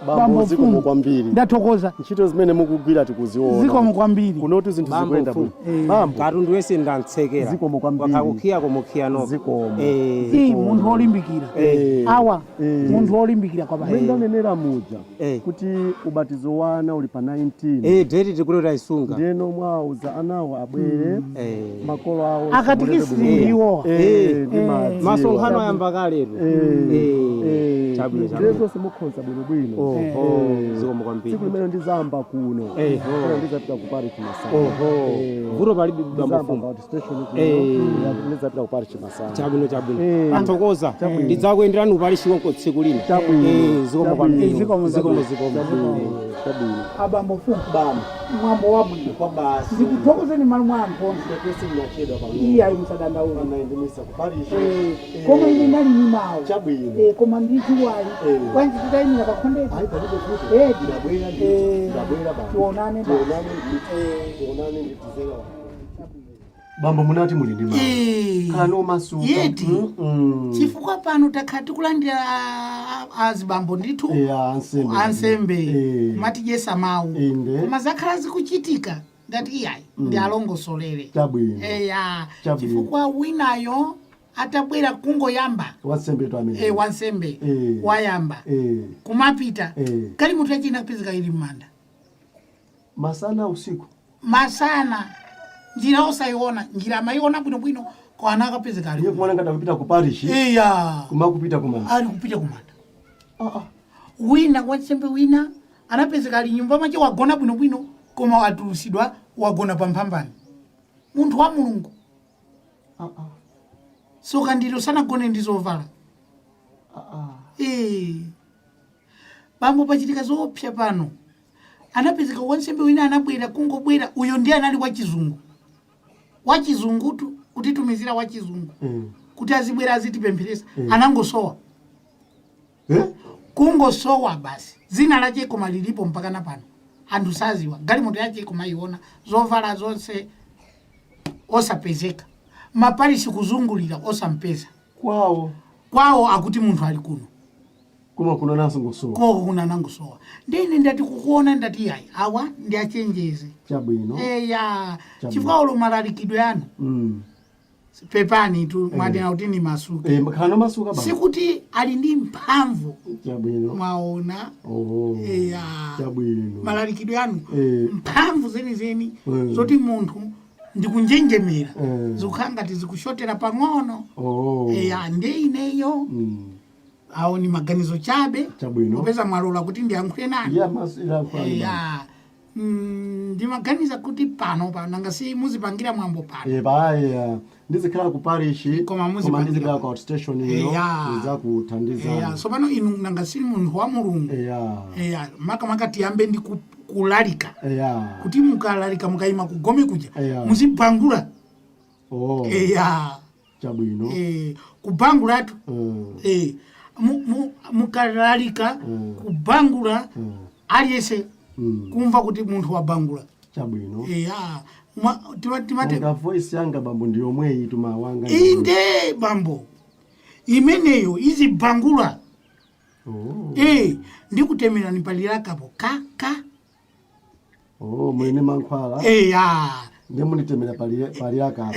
Bambo ziko kwambiri. Ndatokoza. Nchito zimene mukugwira tikuziona. Ziko kwambiri. Kunotu zinthu zikwenda bwino. Bambo. Katundu wese ndantsekera. Ziko kwambiri. Wakakukia kumukia no. Ziko. Munthu olimbikira. Awa munthu olimbikira kwa baba. Mwenda nenera muja. Kuti ubatizo wana uli pa 19. Date tikuleta isunga. Ndeno mwauza anawo abwere. Makolo awo. Akatikisiwo. Masonkhano ayamba kale. Chabwino. Ndeko semukhonza bwino. Ziko kwambiri. Siku limene ndizamba kuno. Ndizapita ku parish Masana. Vuro pali bambo station kuno. Ndizapita ku parish Masana. Chabwino. Athokoza. Ndidzakuenderani uparishi wonko tsiku lina. Ziko kwambiri. Ziko. Abambo fumu bama. Mwambo wabwino kwa basi. Ndikuthokozeni mali mwambo. Ndipese mnachedwa pa. Iya imsadanda uno. Naendemisa ku parish. Koma ine nali ni mawo. Chabwino. Koma nditi wali. Kwanzi tutaini nakakhondeza. Hayi palibe kuti. Ndabwera baba. Tuonane nditizera. Bambo munati muli ndi mawu. Kano masuka. Yeti. Chifukwa pano takhati kulandira azibambo ndithu. Ansembe. Mati jesa mawu. Koma zakhala zikuchitika. Ngati iyayi ndi alongosolere. Chabwino. Chifukwa winayo atabwera kungoyamba wansembe to amene wansembe wayamba kumapita galimoto yake inapezeka ili mmanda masana usiku masana njira osaiona njira amaiona bwinobwino kwa ana akapezeka ali yeye kumwana ngata kupita ku parish kumakupita kumanda ali kupita kumanda wina wansembe wina anapezeka ali nyumba mache wagona bwinobwino koma watulusidwa wagona pamphambani munthu wa mulungu soka ndilo sana gone ndizovala bambo pachitika zoopsa pano anapezeka wansembe wina anabwera kungobwera uyo ndiye anali wachizungu tu kuti tumizira wachizungu kuti azibwera azitipempheresa anangosowa kungosowa basi zina lache koma lilipo mpaka na pano anthu saziwa galimoto yache koma iona zovala zonse osapezeka maparishi kuzungulira osampeza kwawo akuti munthu ali kuno kuma kuna nanso ngosowa kuna nangosowa ndine ndati kukuona ndati yayi awa ndi achenjeze chabwino chifukwa ulo malalikidwe anu pepani tu mwadena kuti ni masuka kana masuka baba sikuti ali ndi mphamvu chabwino mwaona chabwino malalikidwe anu mphamvu zeni zoti munthu ndikunjenjemera zikukhangati zikushotera pang'ono ndeineyo awo ni maganizo chabe kupeza mwalola kuti ndiyankhule nani ndimaganiza kuti pano nanga si muzipangira mwambo pano ndizikhala ku parish koma ndizikhala ku outstation za kuthandiza so pano inu nanga si munthu wa mulungu maka tiyambe ndi kulalika kuti mukalalika mukayima kugome kuja muzibangula chabwino kubangulatu mukalalika kubangula aliyese kumva kuti munthu wabangula chabwino timate voice yanga bambo ndiyo mweyi tumawanga inde bambo imeneyo izibangula ndikutemera nipalirakapo kaka mwene mankhwala ndiye munitemera paliraka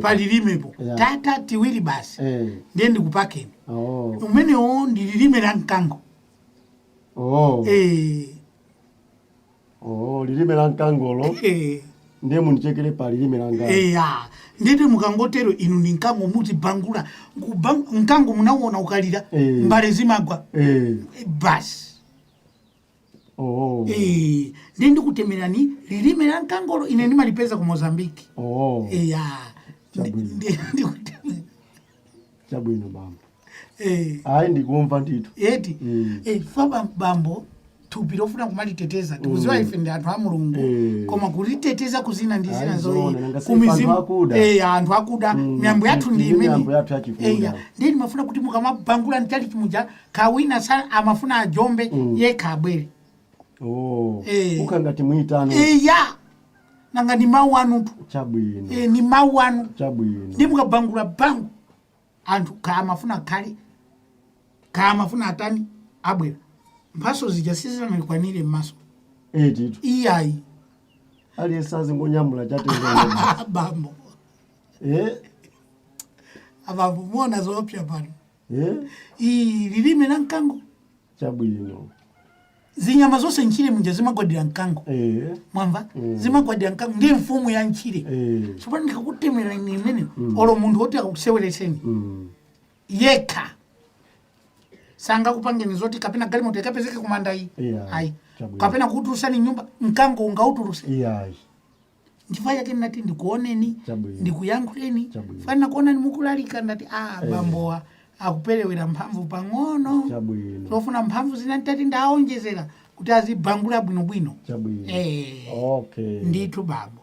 palilimepo tata tiwiri basi ndiye ndikupakeni umenewo ndililimera mkango lilimera mkangolo ndiye munichekere palilimera ngalo ndete mukangotero inu ndi mkango muzibangula mkango munawona ukalira mbale zimagwa basi ndiye ndikutemerani lilimera mkangolo ine ndimalipeza ku Mozambique chabwino bambo ayi ndikumva ndito eti fa bambo thupi lofuna kumaliteteza tikuziwa ife ndi anthu a mulungu koma kuliteteza kuzina ndi zina kumizimu anthu akuda miyambo yathu ndi imene ndiye ndimafuna kuti mukamabangula ntchali chimuja kawina sana amafuna ajombe yekha abwere ukangati mwitano nanga ni mawu anu chabwino ni mawu anu chabwino ndi mukabangula bangu anthu kamafuna khali kamafuna atani abwera mphaso zija sizanakwanire m'maso titu iyayi aliyesazi ngonyamula chatenga bambo abambo muona zoopsa pano lilime la mkango chabwino zinyama zonse nchile munja zimagwadira mkango mwamva zimagwadira mkango ndiye mfumu ya nchile chopano ndikakutemera imene olo munthu woti akusewereseni yekha sanga kupangeni zoti kapena galimoto ikapezeke kumanda iyi ayi kapena kuutulutsani nyumba mkango ungautuluse nchifukwa chake ndati ndikuoneni ndikuyankhuleni fana kuonani mukulalika ndati bambowa akuperewera mphamvu pang'ono zofuna mphamvu zina ndati ndaonjezera kuti azibangula bwinobwino ndithu babo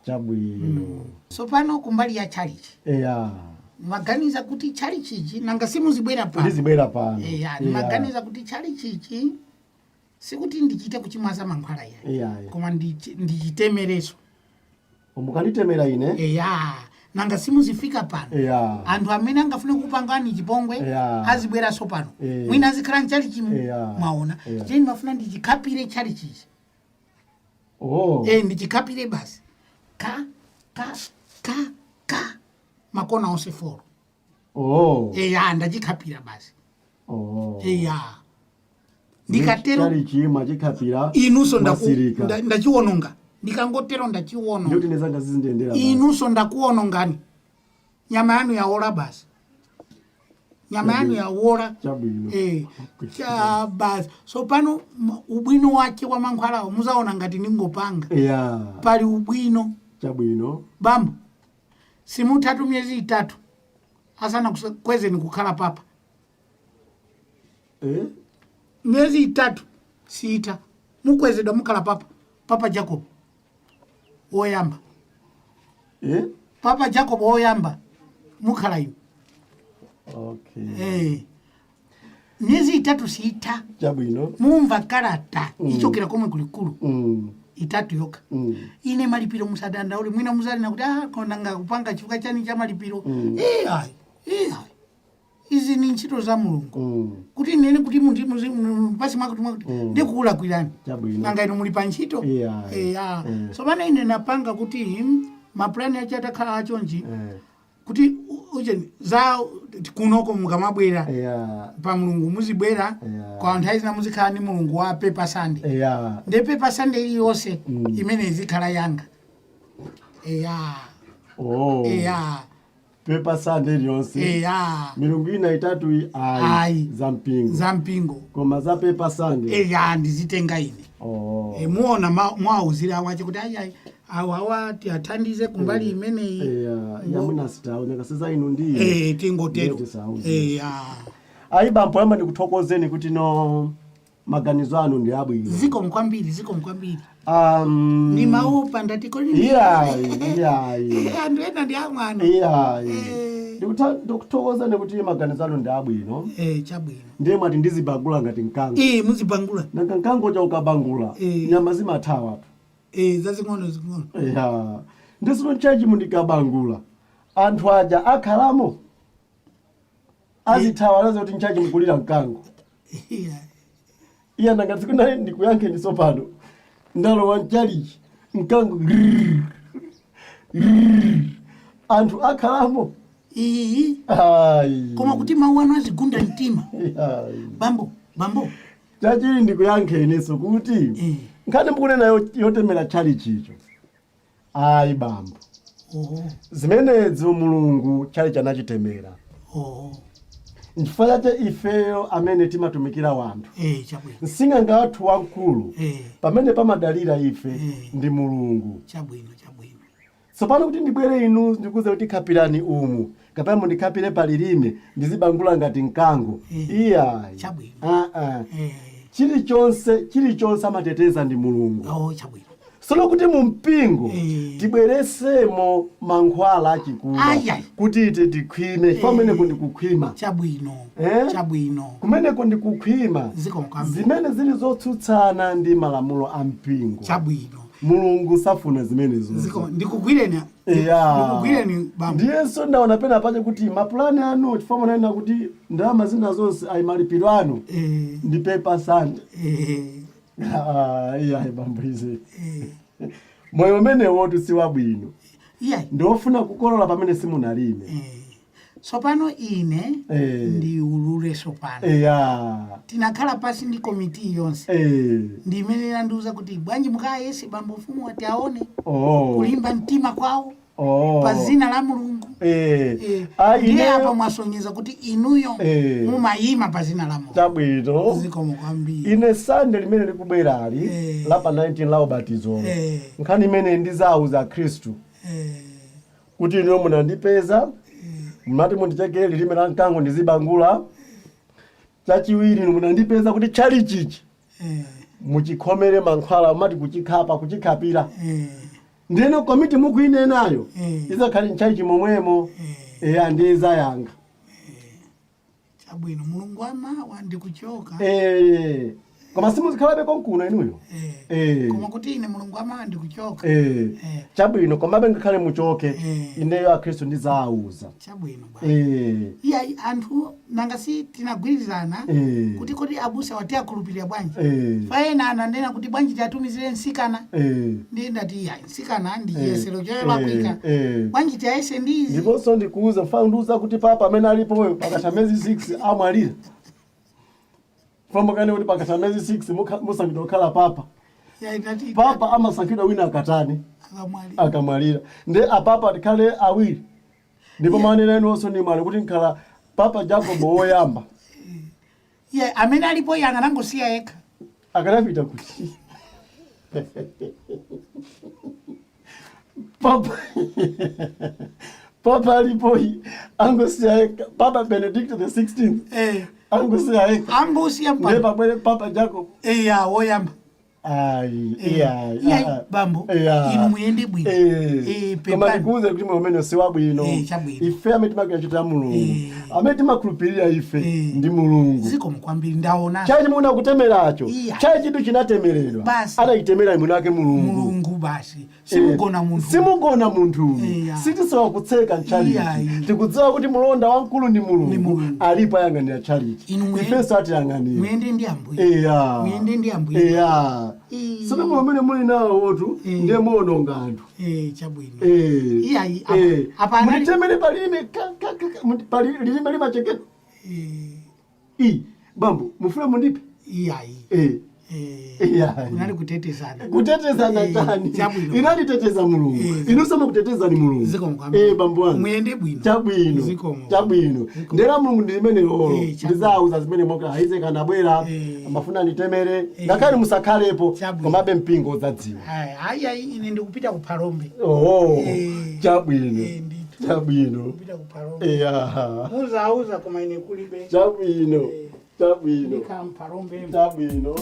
so pano kumbali ya tchalichi maganiza kuti tchalichi nanga simuzibwera pano maganiza kuti tchalichi sikuti ndichite kuchimwaza mankhwala koma ndichitemereso mukanitemera ine nanga simuzifika pano anthu amene angafune kupangani chipongwe azibweraso pano mwina azikhala mtchalichi mwaona je ndimafuna ndichikhapire tchalichi ndichikhapire basi ka makona onse 4 eya ndachikhapira basi Oh. eya ndikatero tchalichi mwachikhapira inunso mwasirika. ndachiwononga ndikangotero ndachiwononga Ndikuti nezanga zizindendera basi. inunso ndakuwonongani nyama yanu yawola basi nyama yanu yawola Chabwino. cha basi so pano ubwino wake wa mankhwalawo muzaona ngati ningopanga pali ubwino Chabwino. bambo simutatu myezi 3 asana kwezeni kukhala papa myezi 3 sita mukwezedwa mukhala papa Jakobo woyamba papa Jakobo woyamba mukhala ino myezi 3 sita Chabwino. mumva karata ichokera komwe kulikulu 3 yoka ine malipiro musadandaule mwina muzalina kuti konanga kupanga chifukwa chani cha malipiro izi ni ntchito za Mulungu kuti nene kuti pasi mwako ndikukula kwirani nanga ino muli pa ntchito so pano ine napanga kuti mapulani acho atakhala achonji kuti uje za kunoko mukamabwera pa Mulungu muzibwera kwa nthawi zina muzikhala ni Mulungu wa Paper Sunday nde Paper Sunday iliyonse imene izikhala yanga Paper Sunday iliyonse milungu ina 3 ayi za mpingo koma za Paper Sunday ndizitenga ine muona mwauzira wache kuti ayi awa tiathandize kumbali imeneyi yamuna sitaoneka sasa ino ndiye tingotero ayi bambo yamba ndikuthokozeni kuti no maganizo anu ndi abwino ziko mkwambiri ni maupa ndatikoli andwena ndi amwana ndikuthokozeni kuti maganizo anu ndi abwino chabwino ndiye mwati ndizibangula ngati mkango muzibangula nanga mkango cha ukabangula nyama zimathawa zazing'ono ndisino chaji mundikabangula anthu aja akhalamo azithawa nazo kuti nchaji mukulira mkango iya nanga tsiku naye ndikuyankhe ndisopano ndalowa tchalichi mkango anthu akhalamo koma kuti mawu anu azigunda mtima bambo chachili ndikuyankheniso kuti nkhani mukunena yotemera tchalichicho ayi bambo zimenezo Mulungu tchalichi anachitemera nchifukwa chache ifeyo amene timatumikira wanthu msing'anga wathu wamkulu pamene pamadalira ife ndi Mulungu tsopano kuti ndibwere inu ndikuze kuti khapirani umu kapena mundikhapire palilime ndizibangula ngati mkango iyayi chilichonse amateteza ndi Mulungu solo kuti mumpingo tibweresemo mankhwala achikulu kuti ite tikhwime pamene kundi kukhwima chabwino kumene kundi kukhwima zimene zili zotsutsana ndi malamulo a mpingo Mulungu safuna zimenezo ndikugwireni bambo ndiyenso ndaona pena pache kuti mapulani anu chifukwa munanena kuti ndalama zina zonse ayi malipiro anu ndi Paper Sunday bambo ize moyo umenewo si wabwino ndiofuna kukolola pamene simunalime sopano ine ndiulule sopano tinakhala pasi ndi komiti yonse ndimene nandiuza kuti bwanji mukayese bambo mfumu wati aone kulimba mtima kwawo pa zina la Mulungu ndiye apa mwasonyeza kuti inuyo mumayima pa zina la Mulungu chabwino zikomo kwambiri ine Sunday limene likubwerali la pa 19 la ubatizo nkhani imene ndizauza Khristu kuti inu munandipeza mati mundichekere lilime la mkango ndizibangula chachiwiri inu munandipeza kuti tchalichichi muchikhomere mankhwala mati kuchikhapira ndino komiti mukuinenayo izakhali ntchalichi momwemo andiza yanga chabwino Mulungu amawa ndikuchoka koma simuzikhalabe konkuno inuyo koma kuti ine mulungu amandi kuchoka chabwino koma bengakhale muchoke ineyo akhristu ndizawuza chabwino iya anthu nanga si tinagwirizana kuti kodi abusa wati akhulupirira bwanji faena ananena kuti bwanji tiatumizire nsikana ndi ndati iya nsikana ndi yesero cholakwika bwanji tiaese ndizi ndiponso ndikuuza mfano ndiuza kuti papa amene alipo pakatha mezi 6 amwalira fambo kane kuti pakatha mezi 6 musankhidwa kukhala papa papa amasankhidwa wina akatani akamwalira nde apapa tikhale awiri ndipo manena inonso ni mwali kuti nkhala papa Jakobo woyamba amene alipo yanga nangosiya yekha akanapita kuti papa alipo angosiya yekha papa Benedict the 16th angosiya yekha angosiya nde pabwere papa Jakobo woyamba bambo inu muyende bwino koma ndikuuze kuti mwamene si wabwino ife amene timakachita mulungu amene timakhulupirira ife ndi mulungu ziko mkwambiri ndaona chachi muna kutemeracho chachi chitu chinatemeredwa adachitemera imuna ake mulungu basi simugona munthu sitisowa kutseka tchalichi tikudziwa kuti mulonda wamkulu ndi mulungu alipo ayang'anira tchalichi ifenso atiyang'anira muyende ndi ambuye sino mwamene muli nawo otu ndiye muononga anthu chabwino mulitemere palilime limachekeka bambo mufuna mundipe unali kutetezana tani inaliteteza mulungu inusoma kuteteza ni mulungu bambo wangu muyende bwino chabwino ndera mulungu ndilimene lolo ndizauza zimene moka aize kana bwera amafuna nitemere ngakhale musakhalepo komabe mpingo zadziwa ine ndikupita kuphalombe chabwino kupita kuphalombe muzauza koma ine kulibe chabwino ndikamphalombe chabwino